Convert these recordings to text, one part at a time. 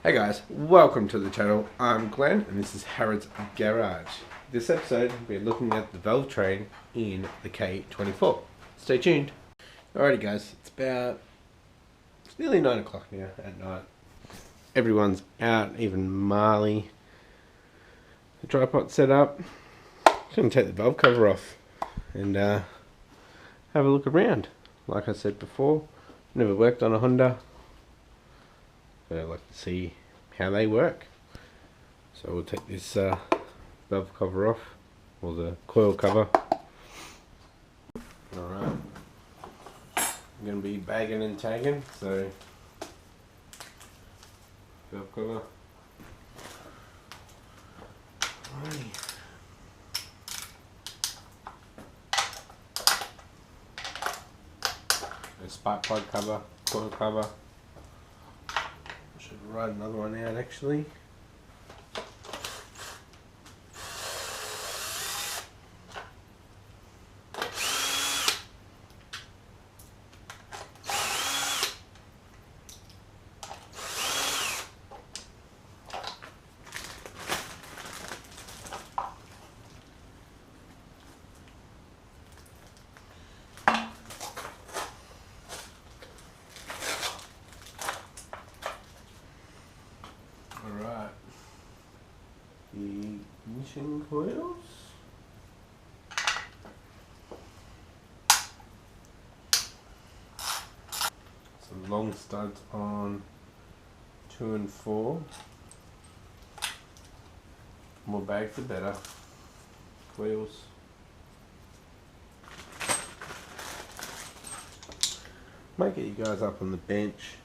Hey guys, welcome to the channel. I'm Glenn and this is Harrod's Garage. This episode we're looking at the valve train in the K24. Stay tuned. Alrighty guys, it's nearly 9 o'clock now at night. Everyone's out, even Marley. The tripod set up. Just going to take the valve cover off and have a look around. Like I said before, never worked on a Honda. But I'd like to see how they work. So we'll take this valve cover off, or the coil cover. Alright, I'm going to be bagging and tagging, so valve cover. A spark plug cover, coil cover. Should write another one out actually. Alright, the ignition coils. Some long studs on 2 and 4. More bags the better. Coils. Might get you guys up on the bench.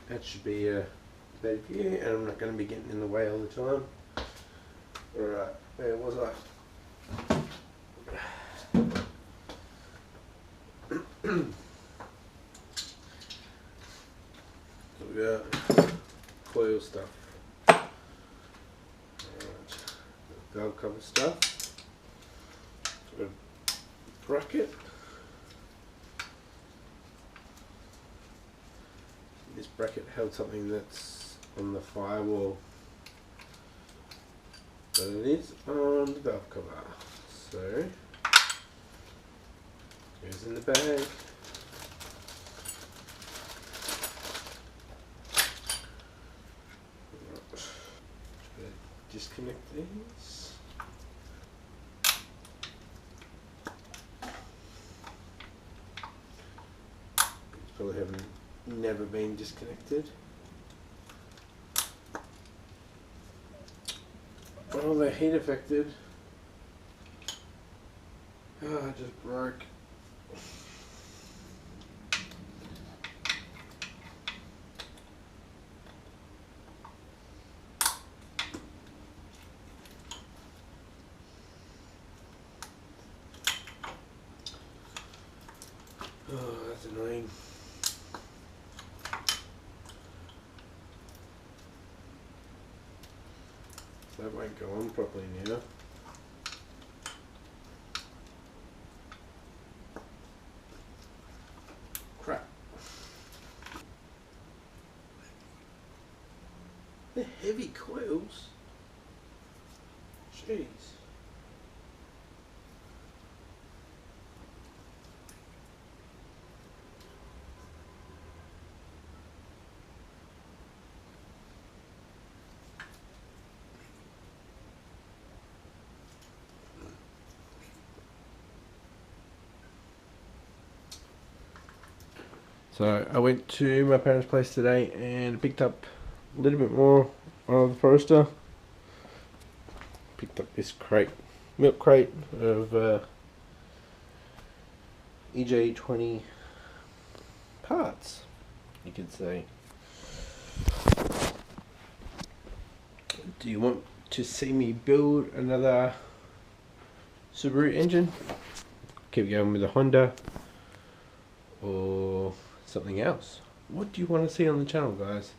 That should be a better view, and I'm not going to be getting in the way all the time. Alright, where was I? So we got coil stuff. Alright, valve cover stuff. Got a bracket. This bracket held something that's on the firewall, but it is on the valve cover, so goes in the bag. Disconnect these. These probably haven't never been disconnected. Oh, they're heat affected. Oh, it just broke. Oh, that's annoying. That won't go on properly now. Crap. They're heavy coils. Jeez. So I went to my parents' place today and picked up a little bit more of the Forester. Picked up this milk crate of EJ20 parts, you could say. Do you want to see me build another Subaru engine? Keep going with a Honda, or something else? What do you want to see on the channel, guys?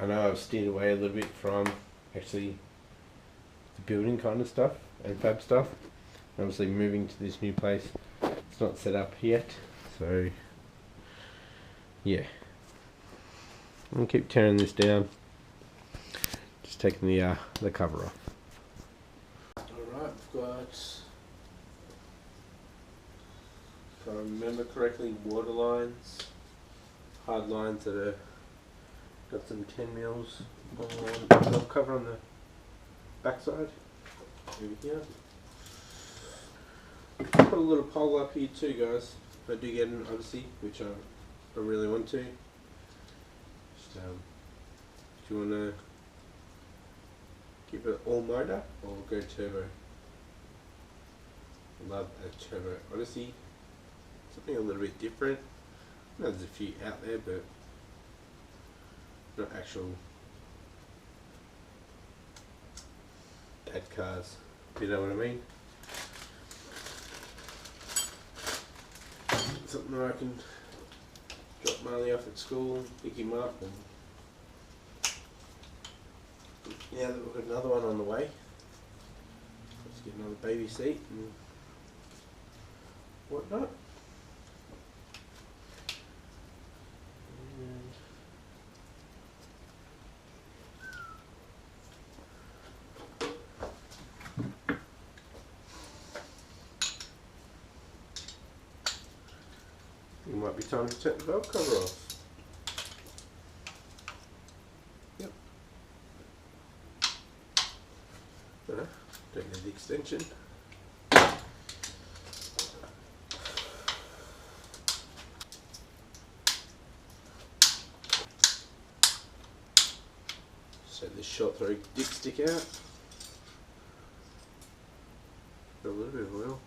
I know I've steered away a little bit from actually the building kind of stuff and fab stuff. Obviously moving to this new place, it's not set up yet, so yeah, I'm gonna keep tearing this down. just taking the cover off. Alright, we've got, if I remember correctly, water lines, hard lines that are got some 10 mils on valve cover on the backside over here. Put a little pole up here too, guys. If I do get an Odyssey, which I really want to. Just, do you want to keep it all motor or go turbo? I love a turbo Odyssey. Something a little bit different. I know there's a few out there, but not actual dad cars. Do you know what I mean? Something where I can drop Marley off at school, pick him up, and now that we've got another one on the way, let's get another baby seat and whatnot. It might be time to take the valve cover off. Yep. Don't need the extension. So this short throw did stick out. Got a little bit of oil.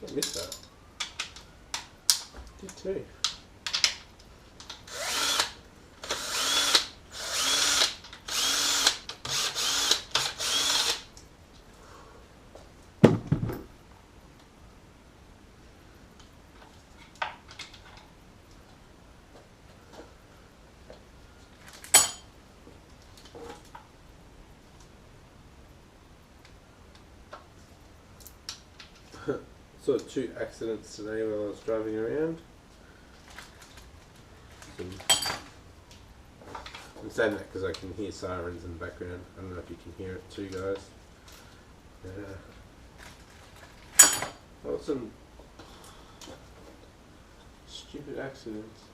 I missed that. Did too. Saw two accidents today while I was driving around. I'm saying that because I can hear sirens in the background. I don't know if you can hear it too, guys. Some stupid accidents.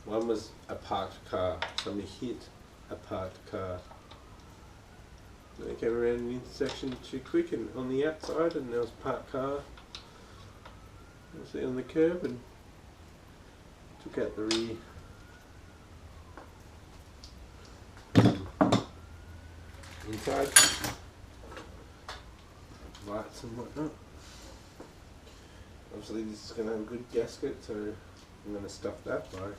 One was a parked car. Somebody hit a parked car. They came around an intersection too quick and on the outside, and there was a parked car obviously on the curb and took out the rear. Inside lights and whatnot. Obviously this is going to have a good gasket, so I'm going to stuff that by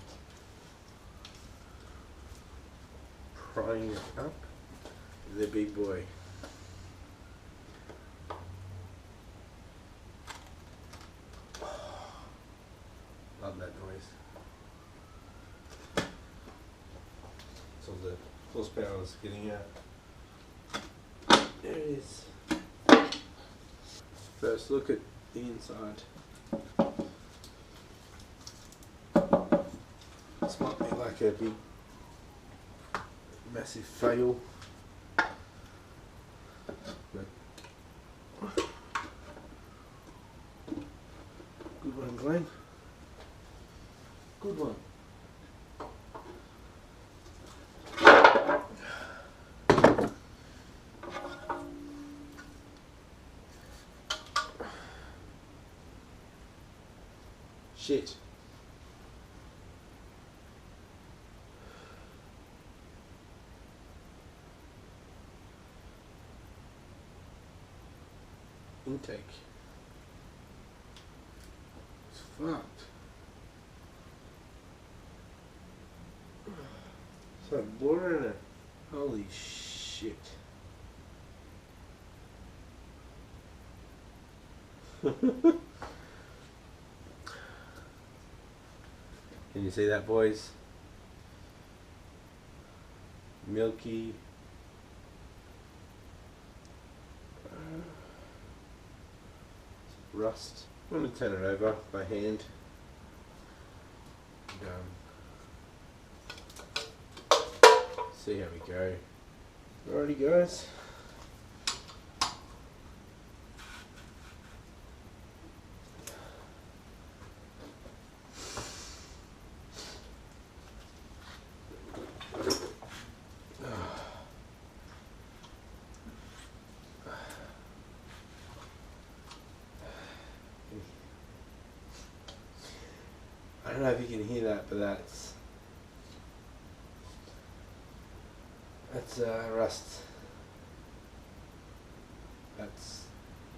prying it up. The big boy. Love that noise. So the horsepower is getting out. There it is. First look at the inside. This might be like a big massive fail. Good one, Glenn. Good one. Shit. Intake. It's fucked. So water in it. Holy shit. Can you see that, boys? Milky rust. I'm going to turn it over by hand. See how we go. Alrighty guys. I don't know if you can hear that, but that's rust. That's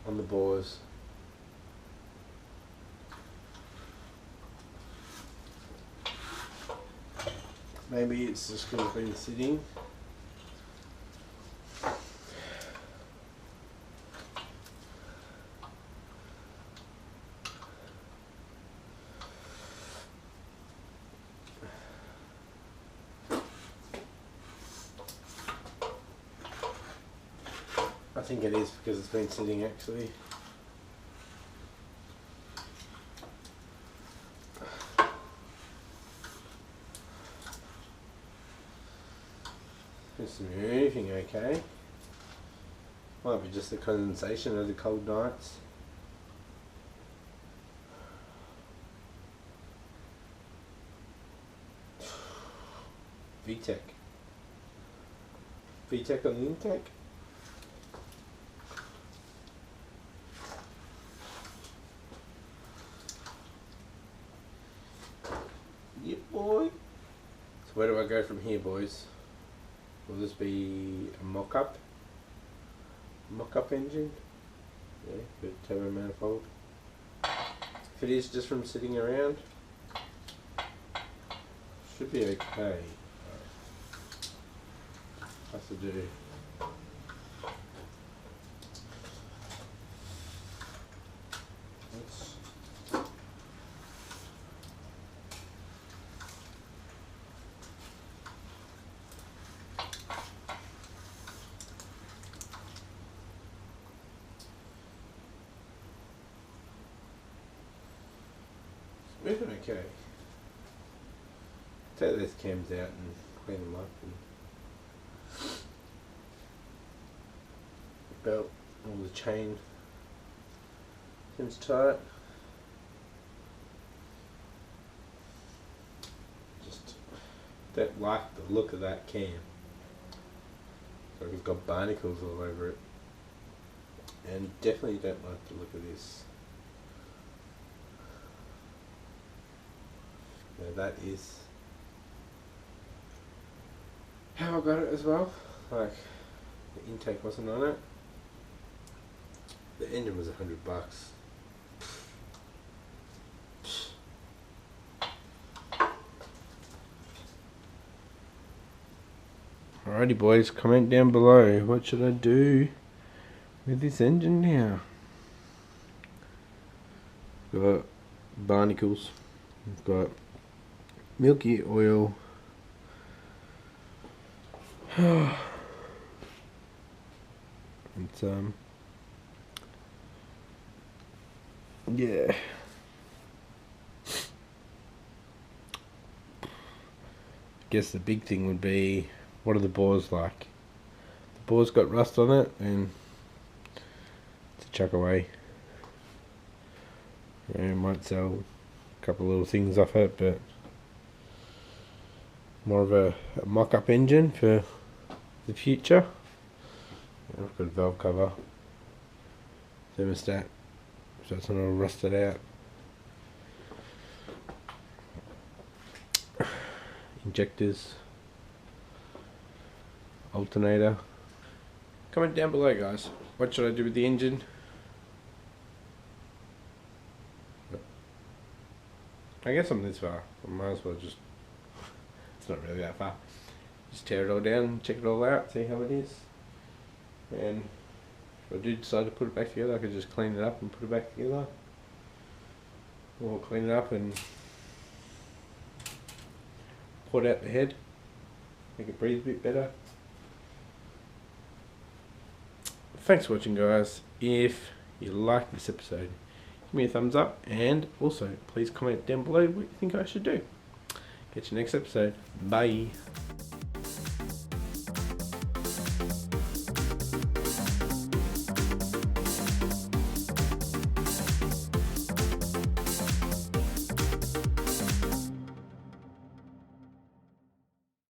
on the bores. Maybe it's just because it's been sitting. I think it is because it's been sitting actually. It's moving okay. Might be just the condensation of the cold nights. VTEC. VTEC on the intake. Yep, boy. So where do I go from here, boys? Will this be a mock-up? Mock-up engine? Yeah, good turbo manifold. If it is just from sitting around, should be okay. Has to do. Moving okay. Take those cams out and clean them up. And belt, all the chain seems tight. Just don't like the look of that cam. It's like it's got barnacles all over it. And definitely don't like the look of this. That is how I got it as well. Like, the intake wasn't on it. The engine was $100. Alrighty boys, comment down below, what should I do with this engine now? Got barnacles, we've got milky oil. It's yeah. I guess the big thing would be, what are the bores like? The bores got rust on it, and to chuck away. Yeah, might sell a couple of little things off it, but more of a mock-up engine for the future. Yeah, I've got a valve cover, thermostat, so it's not all rusted out. Injectors, alternator. Comment down below guys, what should I do with the engine? I guess I'm this far, I might as well just, it's not really that far, just tear it all down, check it all out, see how it is. And if I do decide to put it back together, I could just clean it up and put it back together. Or clean it up and put out the head, make it breathe a bit better. Thanks for watching guys. If you liked this episode, give me a thumbs up, and also please comment down below what you think I should do. Catch you next episode. Bye.